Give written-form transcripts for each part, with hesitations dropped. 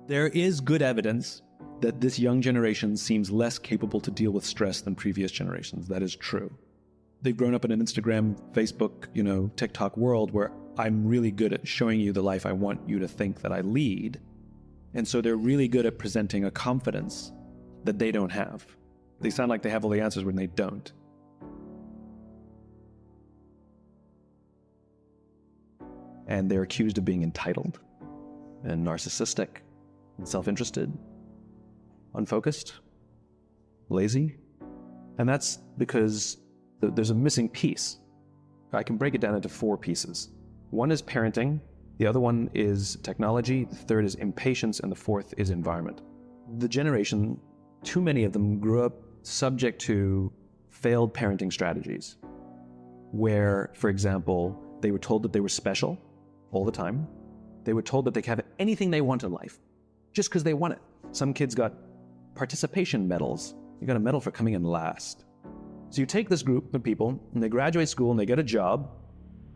There is good evidence that this young generation seems less capable to deal with stress than previous generations. That is true. They've grown up in an Instagram, Facebook, TikTok world where I'm really good at showing you the life I want you to think that I lead. And so they're really good at presenting a confidence that they don't have. They sound like they have all the answers when they don't. And they're accused of being entitled and narcissistic and self-interested, unfocused, lazy. And that's because there's a missing piece. I can break it down into 4 pieces. One is parenting, the other one is technology, the third is impatience, and the fourth is environment. The generation, too many of them grew up subject to failed parenting strategies, where, for example, they were told that they were special all the time. They were told that they could have anything they want in life, just because they want it. Some kids got participation medals. You got a medal for coming in last. So you take this group of people, and they graduate school, and they get a job,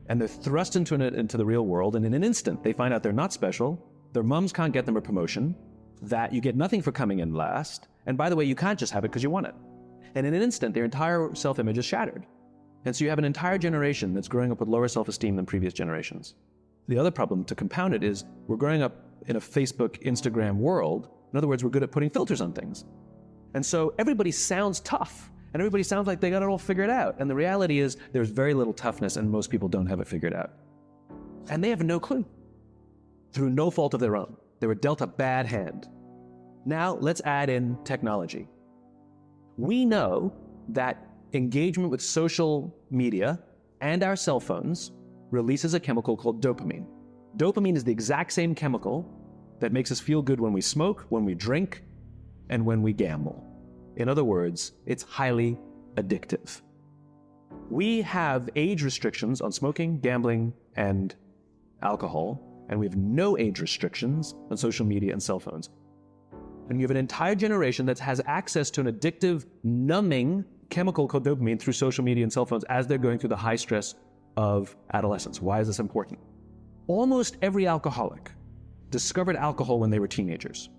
and they're thrust into the real world, and in an instant, they find out they're not special, their moms can't get them a promotion, that you get nothing for coming in last, and by the way, you can't just have it because you want it. And in an instant, their entire self-image is shattered. And so you have an entire generation that's growing up with lower self-esteem than previous generations. The other problem, to compound it, is we're growing up in a Facebook, Instagram world. In other words, we're good at putting filters on things. And so everybody sounds tough, and everybody sounds like they got it all figured out. And the reality is there's very little toughness, and most people don't have it figured out. And they have no clue. Through no fault of their own. They were dealt a bad hand. Now let's add in technology. We know that engagement with social media and our cell phones releases a chemical called dopamine. Dopamine is the exact same chemical that makes us feel good when we smoke, when we drink, and when we gamble. In other words, it's highly addictive. We have age restrictions on smoking, gambling, and alcohol, and we have no age restrictions on social media and cell phones. And you have an entire generation that has access to an addictive, numbing chemical called dopamine through social media and cell phones as they're going through the high stress of adolescence. Why is this important? Almost every alcoholic discovered alcohol when they were teenagers.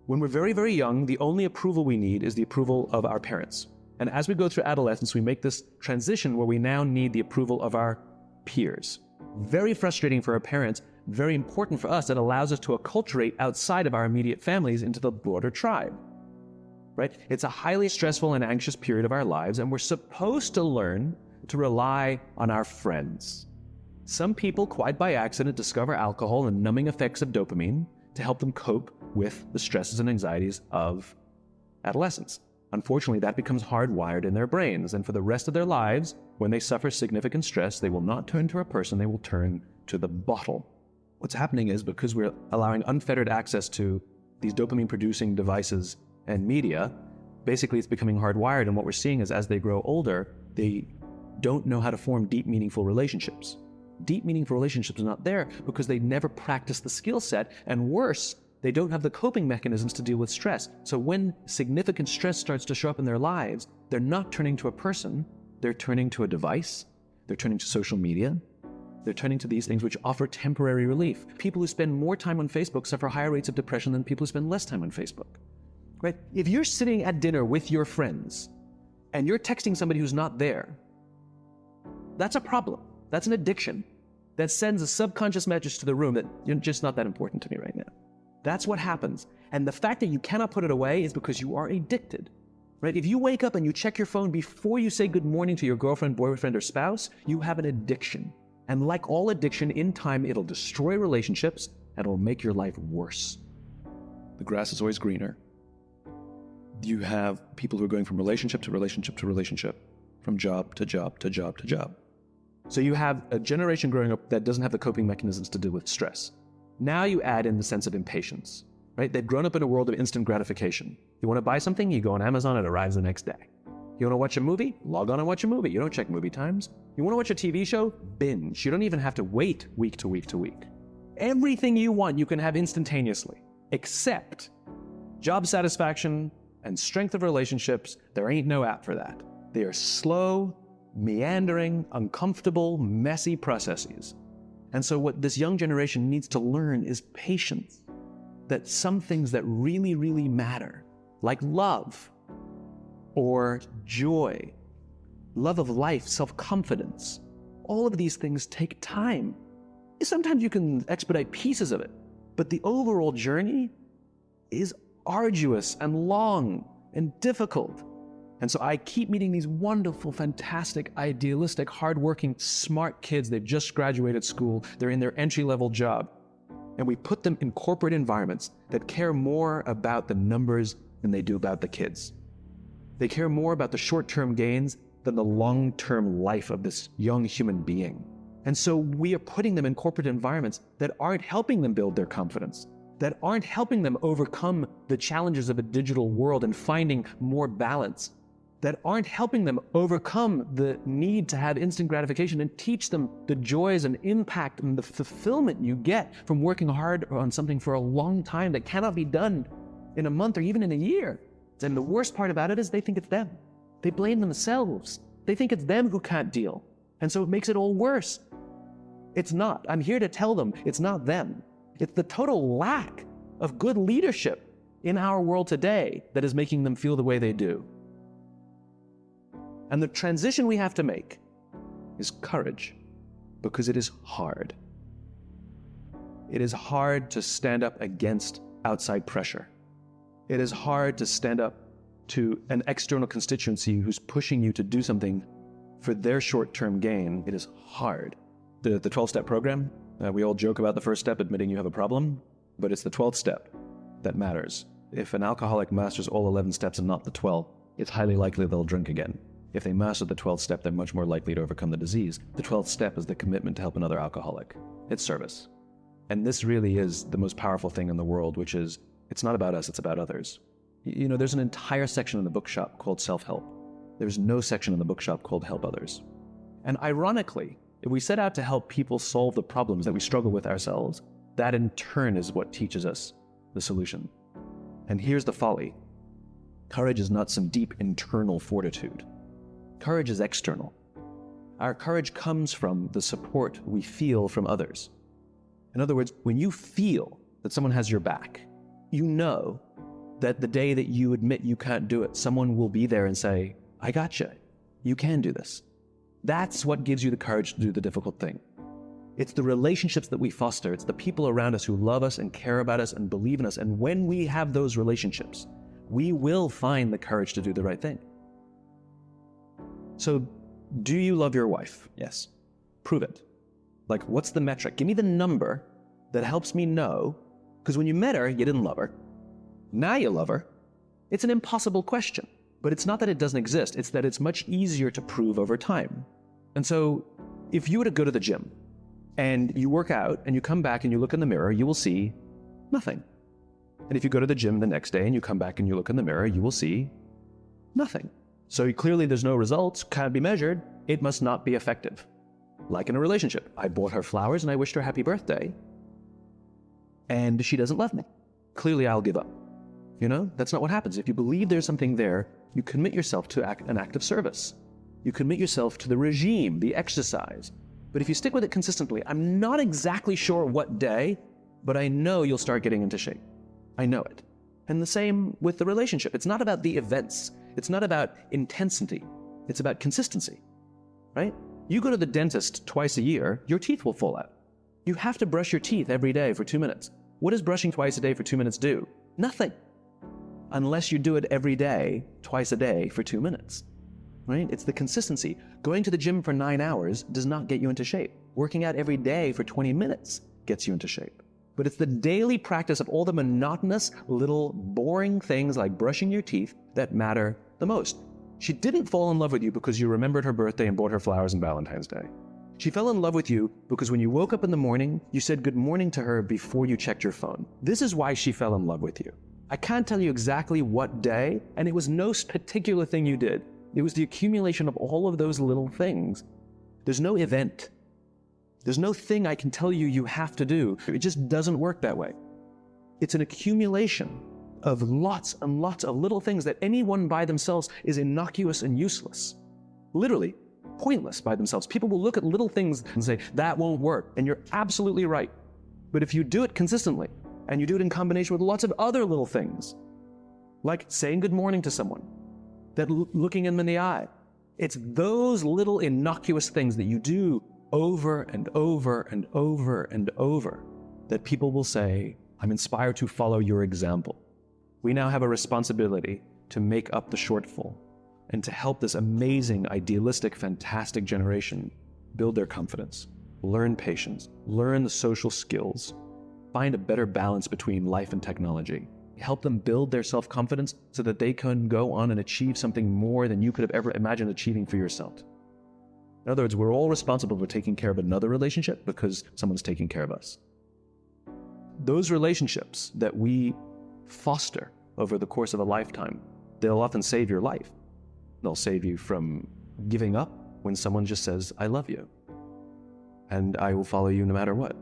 When we're very, very young, the only approval we need is the approval of our parents. And as we go through adolescence, we make this transition where we now need the approval of our peers. Very frustrating for our parents, very important for us. That allows us to acculturate outside of our immediate families into the broader tribe, right? It's a highly stressful and anxious period of our lives, and we're supposed to learn to rely on our friends. Some people, quite by accident, discover alcohol and numbing effects of dopamine to help them cope with the stresses and anxieties of adolescence. Unfortunately, that becomes hardwired in their brains, and for the rest of their lives, when they suffer significant stress, they will not turn to a person, they will turn to the bottle. What's happening is, because we're allowing unfettered access to these dopamine-producing devices and media, basically it's becoming hardwired, and what we're seeing is as they grow older, they don't know how to form deep, meaningful relationships. Deep, meaningful relationships are not there because they never practice the skill set, and worse, they don't have the coping mechanisms to deal with stress. So when significant stress starts to show up in their lives, they're not turning to a person, they're turning to a device, they're turning to social media, they're turning to these things which offer temporary relief. People who spend more time on Facebook suffer higher rates of depression than people who spend less time on Facebook, right? If you're sitting at dinner with your friends and you're texting somebody who's not there, that's a problem. That's an addiction that sends a subconscious message to the room that you're just not that important to me right now. That's what happens. And the fact that you cannot put it away is because you are addicted, right? If you wake up and you check your phone before you say good morning to your girlfriend, boyfriend, or spouse, you have an addiction. And like all addiction, in time, it'll destroy relationships and it'll make your life worse. The grass is always greener. You have people who are going from relationship to relationship to relationship, from job to job to job to job. So you have a generation growing up that doesn't have the coping mechanisms to deal with stress. Now you add in the sense of impatience, right? They've grown up in a world of instant gratification. You want to buy something, you go on Amazon, it arrives the next day. You want to watch a movie? Log on and watch a movie. You don't check movie times. You want to watch a TV show? Binge. You don't even have to wait week to week to week. Everything you want, you can have instantaneously, except job satisfaction and strength of relationships. There ain't no app for that. They are slow, meandering, uncomfortable, messy processes. And so what this young generation needs to learn is patience. that some things that really, really matter, like love or joy, love of life, self-confidence, all of these things take time. Sometimes you can expedite pieces of it, but the overall journey is arduous and long and difficult. And so I keep meeting these wonderful, fantastic, idealistic, hardworking, smart kids. They've just graduated school. They're in their entry-level job. And we put them in corporate environments that care more about the numbers than they do about the kids. They care more about the short-term gains than the long-term life of this young human being. And so we are putting them in corporate environments that aren't helping them build their confidence, that aren't helping them overcome the challenges of a digital world and finding more balance, that aren't helping them overcome the need to have instant gratification and teach them the joys and impact and the fulfillment you get from working hard on something for a long time that cannot be done in a month or even in a year. And the worst part about it is they think it's them. They blame themselves. They think it's them who can't deal. And so it makes it all worse. It's not. I'm here to tell them it's not them. It's the total lack of good leadership in our world today that is making them feel the way they do. And the transition we have to make is courage, because it is hard. It is hard to stand up against outside pressure. It is hard to stand up to an external constituency who's pushing you to do something for their short-term gain. It is hard. The 12-step program, we all joke about the first step, admitting you have a problem, but it's the 12th step that matters. If an alcoholic masters all 11 steps and not the 12th, it's highly likely they'll drink again. If they master the 12th step, they're much more likely to overcome the disease. The 12th step is the commitment to help another alcoholic. It's service. And this really is the most powerful thing in the world, which is, it's not about us, it's about others. You know, there's an entire section in the bookshop called self-help. There's no section in the bookshop called help others. And ironically, if we set out to help people solve the problems that we struggle with ourselves, that in turn is what teaches us the solution. And here's the folly. Courage is not some deep internal fortitude. Courage is external. Our courage comes from the support we feel from others. In other words, when you feel that someone has your back, you know that the day that you admit you can't do it, someone will be there and say, I gotcha. You can do this. That's what gives you the courage to do the difficult thing. It's the relationships that we foster. It's the people around us who love us and care about us and believe in us. And when we have those relationships, we will find the courage to do the right thing. So, do you love your wife? Yes. Prove it. Like, what's the metric? Give me the number that helps me know, because when you met her, you didn't love her. Now you love her. It's an impossible question, but it's not that it doesn't exist. It's that it's much easier to prove over time. And so, if you were to go to the gym and you work out and you come back and you look in the mirror, you will see nothing. And if you go to the gym the next day and you come back and you look in the mirror, you will see nothing. So clearly there's no results, can't be measured, it must not be effective. Like in a relationship, I bought her flowers and I wished her happy birthday, and she doesn't love me. Clearly I'll give up. You know, that's not what happens. If you believe there's something there, you commit yourself to an act of service. You commit yourself to the regime, the exercise. But if you stick with it consistently, I'm not exactly sure what day, but I know you'll start getting into shape. I know it. And the same with the relationship. It's not about the events. It's not about intensity. It's about consistency, right? You go to the dentist twice a year, your teeth will fall out. You have to brush your teeth every day for 2 minutes. What does brushing twice a day for 2 minutes do? Nothing. Unless you do it every day, twice a day for 2 minutes, right? It's the consistency. Going to the gym for 9 hours does not get you into shape. Working out every day for 20 minutes gets you into shape. But it's the daily practice of all the monotonous, little, boring things like brushing your teeth that matter the most. She didn't fall in love with you because you remembered her birthday and bought her flowers on Valentine's Day. She fell in love with you because when you woke up in the morning, you said good morning to her before you checked your phone. This is why she fell in love with you. I can't tell you exactly what day, and it was no particular thing you did. It was the accumulation of all of those little things. There's no event. There's no thing I can tell you you have to do. It just doesn't work that way. It's an accumulation of lots and lots of little things that any one by themselves is innocuous and useless. Literally, pointless by themselves. People will look at little things and say, that won't work. And you're absolutely right. But if you do it consistently, And you do it in combination with lots of other little things, like saying good morning to someone, that looking them in the eye. It's those little innocuous things that you do over and over and over and over that people will say, I'm inspired to follow your example. We now have a responsibility to make up the shortfall and to help this amazing, idealistic, fantastic generation build their confidence, learn patience, learn the social skills, find a better balance between life and technology, help them build their self-confidence so that they can go on and achieve something more than you could have ever imagined achieving for yourself. In other words, we're all responsible for taking care of another relationship because someone's taking care of us. Those relationships that we foster over the course of a lifetime, they'll often save your life. They'll save you from giving up when someone just says, I love you, and I will follow you no matter what.